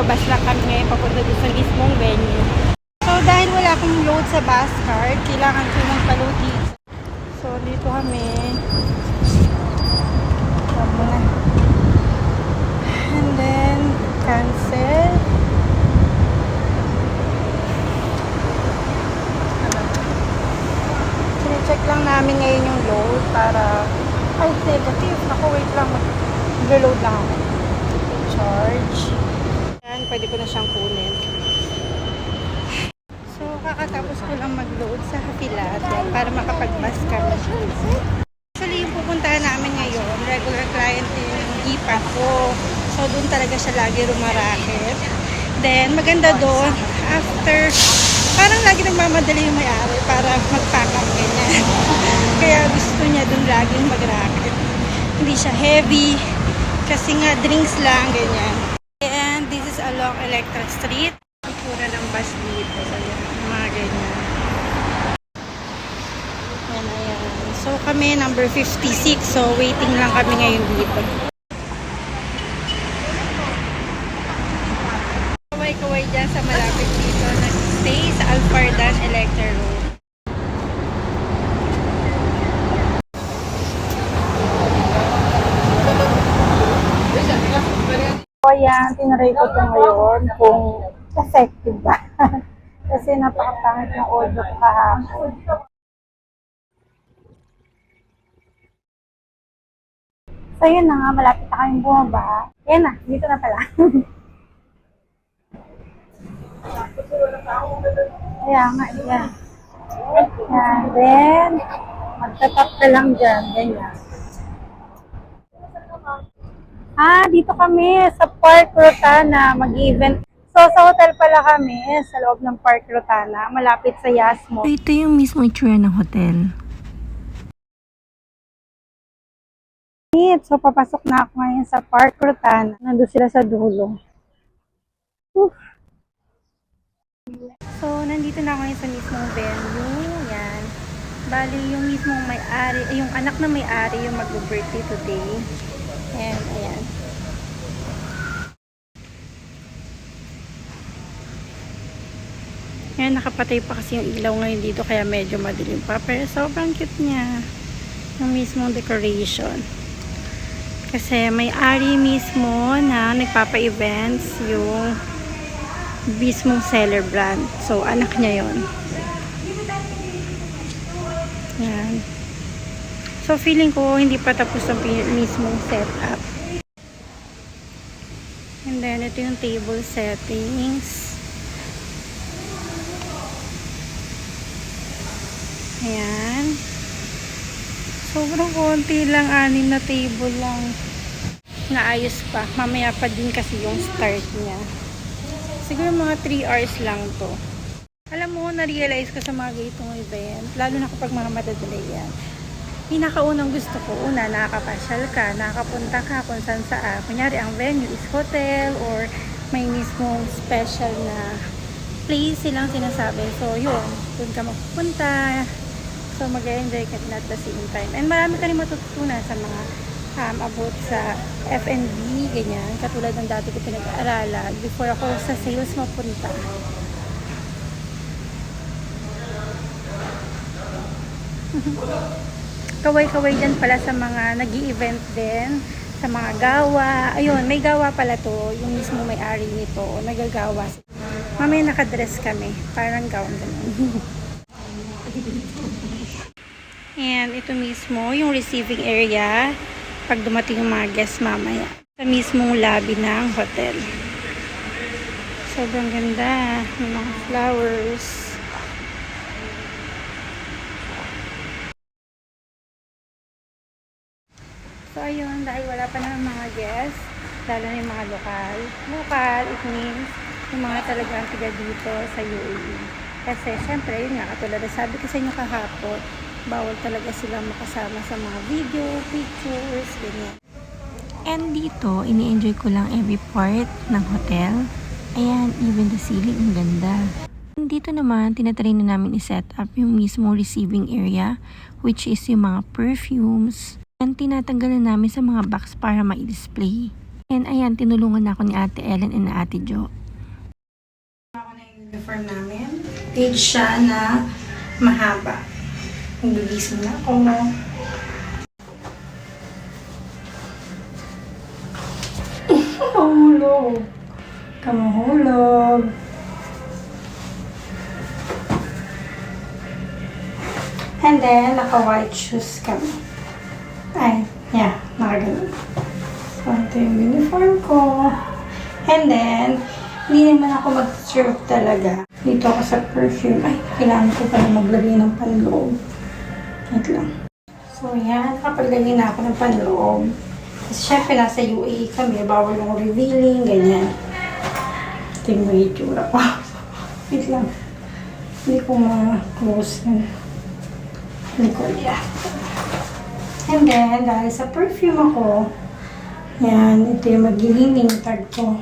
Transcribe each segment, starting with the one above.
Bababas lang kami ngayon papunta doon sa mismong venue. So dahil wala akong load sa bus card, kailangan ko magpa-load dito. So dito kami. Tama na. And then, cancel. Check lang namin ngayon yung load para ay negative. Ako wait lang. Mag-load lang ako. Charge. Yan, pwede ko na siyang kunin. So, kakatapos ko lang mag-load sa Hapilat para makapag-bus kami. Actually, yung pupuntahan namin ngayon, regular client yung ipa ko. So, doon talaga siya lagi rumarakit. Then, maganda doon, after parang lagi nagmamadali yung may-ari para mag-pack up ganyan. Kaya gusto niya dun laging mag-racket. Hindi siya heavy. Kasi nga drinks lang ganyan. And this is along Electra Street. Ikura ng bus dito. So yan, mga ganyan. Yan, ayan. So kami number 56. So waiting lang kami ngayon dito. Kaway-kaway dyan sa malapit dito. Nag-stay sa Alfardan Electra Road. So ayan, tinaray ko ito ngayon kung effective ba. Kasi napakapangit ng audio ko kahapon. So yun na nga, malapit na kayong bumaba. Yan na, dito na pala. Kaya nga, yan. Yan, then, magtatap ka lang dyan, ganyan. Dito kami sa Park Rotana, mag-event. So, sa hotel pala kami, sa loob ng Park Rotana, malapit sa Yasmo. So, ito yung mismo itsura ng hotel. So, papasok na ako ngayon sa Park Rotana. Nandun sila sa dulo. So, nandito na ako ngayon sa mismong venue. Yan. Bali, yung mismong may-ari, yung anak na may-ari yung mag-birthday today. And, ayan. Ayan, nakapatay pa kasi yung ilaw ngayon dito, kaya medyo madilim pa. Pero sobrang cute niya. Yung mismong decoration. Kasi may-ari mismo na nagpapa-events yung mismong seller brand. So, anak niya yon. Yan. So, feeling ko hindi pa tapos ang mismong setup. And then, ito yung table settings. Ayan. Sobrang konti lang, 6 na table lang. Naayos pa. Mamaya pa din kasi yung start niya. Siguro mga 3 hours lang to. Alam mo, na-realize ko sa mga ganitong event, lalo na kapag mga madadali yan. Pinakaunang gusto ko, una, nakakapasyal ka, nakakapunta ka kung saan saan. Kunyari, ang venue is hotel or may mismong special na place silang sinasabi. So, yun, doon ka magpupunta. So, mag-enjoy ka din at the same time. And marami ka rin matututunan sa mga about sa F&B, ganyan. Katulad ng dati ko pinag-aaralan before ako sa sales mapunta. Kaway-kaway dyan pala sa mga nag-i-event din, sa mga gawa. Ayun, may gawa pala to, yung mismo may-ari nito, nagagawa. Mamaya nakadress kami, parang gown ganun. And ito mismo, yung receiving area, pag dumating yung mga guests mamaya. Sa mismong lobby ng hotel. Sobrang ganda, may mga flowers. So, ayun, dahil wala pa ng mga guests, lalo na yung mga lokal. Lokal, it means yung mga talagang tiga dito sa UAE. Kasi, syempre, yun nga, katulad na sabi ko sa inyo kahapon, bawal talaga sila makasama sa mga video, pictures, ganyan. And dito, ini-enjoy ko lang every part ng hotel. Ayan, even the ceiling, ang ganda. And dito naman, tinatry na namin i-set up yung mismo receiving area, which is yung mga perfumes. And tinatanggalan namin sa mga box para ma-display. And ayan, tinulungan ako ni Ate Ellen and Ate Jo. Ako na yung uniform namin. Page siya na mahaba. Nagigising na ako. Mahulog. Kamahulog. And then, naka-white shoes kami. Ay, yeah, nakaganon. So, ito yung uniform ko. And then, hindi naman ako mag-serve talaga. Dito ako sa perfume. Ay, kailangan ko pala maglagay ng panloob. Wait lang. So, yan. Nakapaglagay na ako ng panloob. Kasi syempre, nasa UAE kami. Bawal yung revealing, ganyan. Ito yung mga itsura ko. Wait lang. Hindi ko ma-close yun. Hindi ko yeah. And then, dahil sa perfume ako, yan, ito yung mag-leaning tag ko.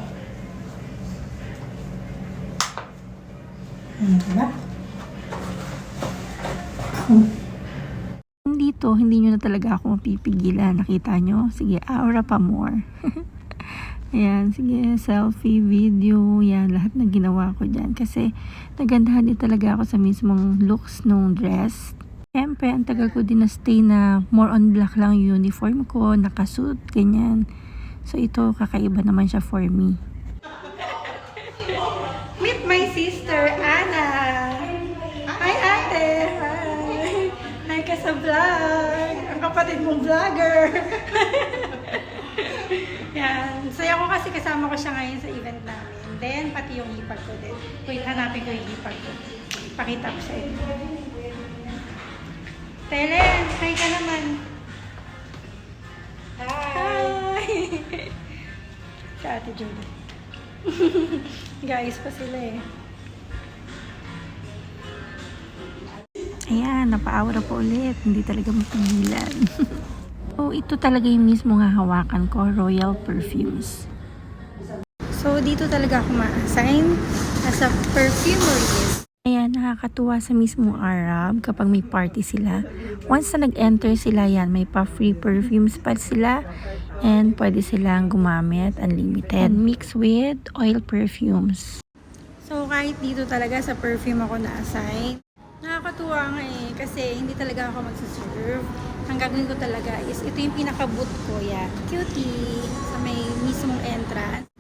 Diba? Dito, hindi nyo na talaga ako mapipigilan. Nakita nyo? Sige, aura pa more. Ayan, sige, selfie, video, yan, lahat na ginawa ko dyan. Kasi, nagandahan din talaga ako sa mismong looks nung dress. Siyempre, ang tagal ko din na stay na more on black lang yung uniform ko, nakasuit, ganyan. So, ito, kakaiba naman siya for me. Meet my sister, Anna. Hi, ate. Hi. Hi ka sa vlog. Ang kapatid mong vlogger. Yan. Saya ko kasi kasama ko siya ngayon sa event namin. Then, pati yung hipag ko din. Wait, hanapin ko yung hipag ko. Pakita ko sa inyo. Telen, hi ka naman. Hi. Si Ate Judy. Guys pa sila eh. Ayan, napa-aura po ulit. Hindi talaga mapigilan. So, ito talaga yung mismo hahawakan ko, Royal Perfumes. So, dito talaga ako ma-assign as a perfumerist. Ayan, nakakatuwa sa mismong Arab kapag may party sila. Once na nag-enter sila yan, may pa-free perfumes pa sila and pwede silang gumamit, unlimited. Mix with oil perfumes. So, kahit dito talaga sa perfume ako na-assign, nakakatuwa nga eh, kasi hindi talaga ako magsaserve. Ang gagawin ko talaga is, ito yung pinaka-boot ko, yan. Cutie, sa may mismong entrance.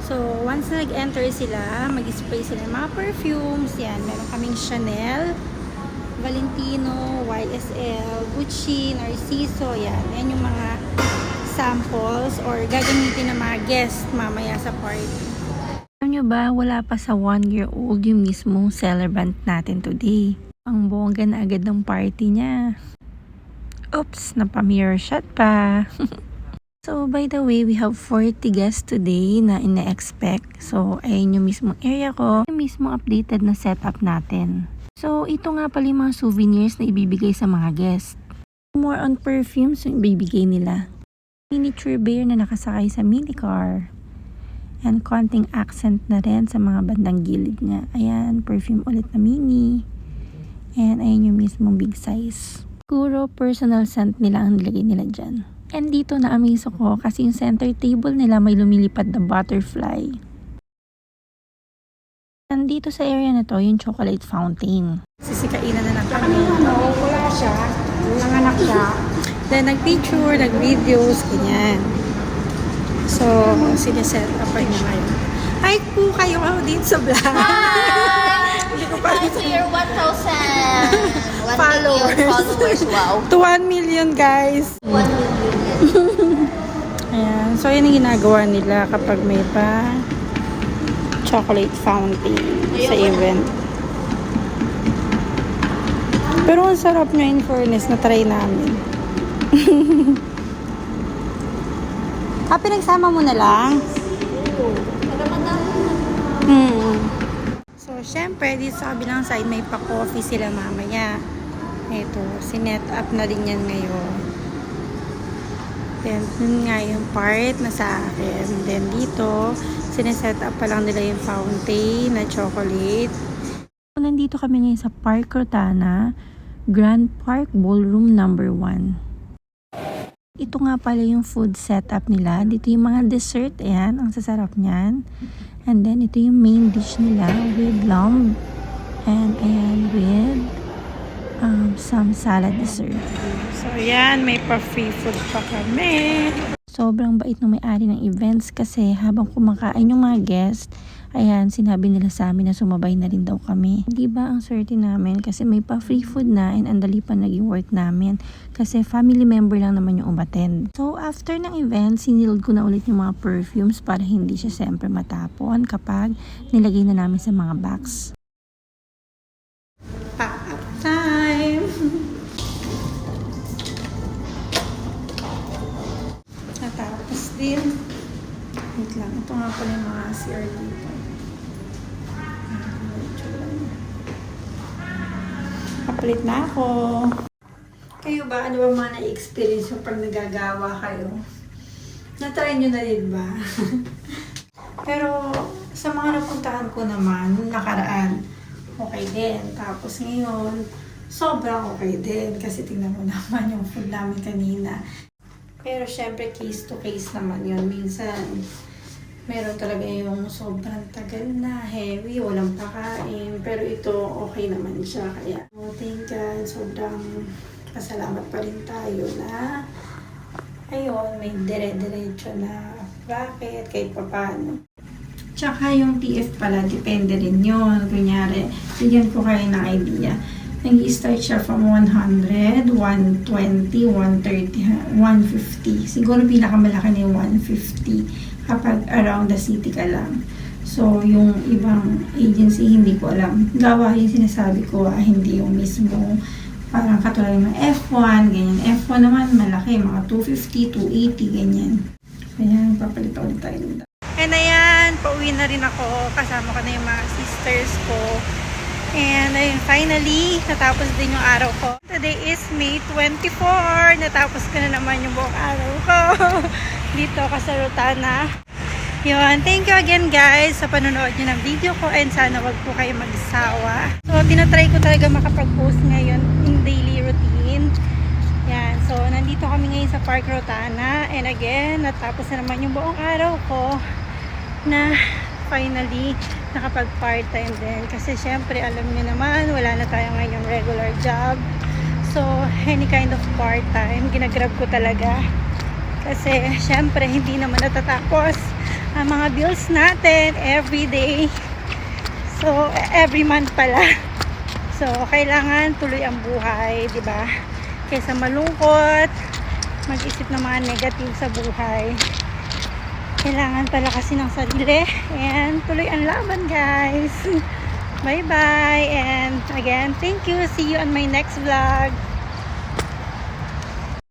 So, once na nag-enter sila, mag-spray sila ng mga perfumes. Yan, meron kaming Chanel, Valentino, YSL, Gucci, Narciso. Yan, yan yung mga samples or gagamitin ng mga guests mamaya sa party. Alam nyo ba, wala pa sa 1-year-old yung mismong celebrant natin today. Ang bongga na agad ng party niya. Oops, napa-mirror shot pa. So, by the way, we have 40 guests today na ina-expect. So, ayun yung mismong area ko. Yung mismong updated na setup natin. So, ito nga pala yung mga souvenirs na ibibigay sa mga guests. More on perfumes yung ibibigay nila. Miniature bear na nakasakay sa minicar. And konting accent na rin sa mga bandang gilid niya. Ayan, perfume ulit na mini. And ayun yung mismong big size. Siguro personal scent nila ang nilagay nila dyan. And dito na-amaze ako kasi yung center table nila may lumilipad na butterfly. Nandito sa area na to yung chocolate fountain. Sisikainan na lang kami. Wala siya. Nanganak siya. Then, nag-picture, nag-videos, ganyan. So, sineset up niya ngayon. Hi po kayo dito sa vlog. Hi! Hindi ko pa Hi to your 1,000 followers. followers. Wow. To 1 million, guys. 1 million. Ayan. So, yan yung ginagawa nila kapag may pa chocolate fountain sa event. Pero ang sarap niya, in fairness, na-try namin. Pinagsama mo na lang? So, syempre, dito sa kabilang side, may pa-coffee sila mamaya. Ito, sinet up na din yan ngayon. Then, dun nga yung part na sa akin. Then, dito, sineset up pa lang nila yung fountain na chocolate. Nandito kami ngayon sa Park Rotana, Grand Park Ballroom number 1. Ito nga pala yung food setup nila. Dito yung mga dessert. Ayan, ang sasarap niyan. And then, ito yung main dish nila with lamb. And ayan, with some salad dessert. So, yan. May pa-free food pa kami. Sobrang bait ng may-ari ng events kasi habang kumakain yung mga guest, ayan, sinabi nila sa amin na sumabay na rin daw kami. Di ba ang swerte namin kasi may pa-free food na and andali pa naging work namin kasi family member lang naman yung umattend. So, after ng event, sinilod ko na ulit yung mga perfumes para hindi siya siyempre matapon kapag nilagay na namin sa mga box. Pack up time! Natapos din. Wait lang. Ito nga pala yung mga CR dito. Kapalit na ako. Kayo ba? Ano ba mga na-experience yung pag nagagawa kayo? Na-try nyo na din ba? Pero sa mga napuntahan ko naman, nung nakaraan, okay din. Tapos ngayon, sobrang okay din. Kasi tingnan mo naman yung food namin kanina. Pero syempre case to case naman yun. Minsan, meron talaga yung sobrang tagal na, heavy, walang pakain. Pero ito, okay naman siya. Kaya, thank God, sobrang pasalamat pa rin tayo na ayun, may dire-diretso na bracket kahit papaano. Tsaka yung TF pala, depende rin yun. Kunyari, bigyan ko kayo ng idea. Nag-start siya from 100, 120, 130, 150. Siguro pinakamalaki na yung 150 kapag around the city ka lang. So, yung ibang agency, hindi ko alam. Gawa yung sinasabi ko, hindi yung mismo parang katulad ng F1, ganyan. F1 naman malaki, mga 250, 280, ganyan. Kaya, papalit ulit tayo nito. And ayan, pauwi na rin ako. Kasama ko na yung mga sisters ko. And ayun, finally, natapos din yung araw ko. Today is May 24. Natapos ko na naman yung buong araw ko. Dito ako sa Rotana. Yun, thank you again guys sa panonood nyo ng video ko and sana wag po kayo magsawa. So, tinatry ko talaga makapag-post ngayon in daily routine. Yan, so nandito kami ngayon sa Park Rotana. And again, natapos na naman yung buong araw ko na finally nakapag part-time din kasi syempre alam niyo naman wala na tayo ngayong regular job, so any kind of part-time ginagrab ko talaga kasi syempre hindi naman natatapos ang mga bills natin every day, so every month pala, so kailangan tuloy ang buhay, di ba? Kaysa malungkot mag-isip ng mga negative sa buhay, kailangan pala kasi ng sarili and tuloy ang laban guys. Bye bye and again thank you, see you on my next vlog.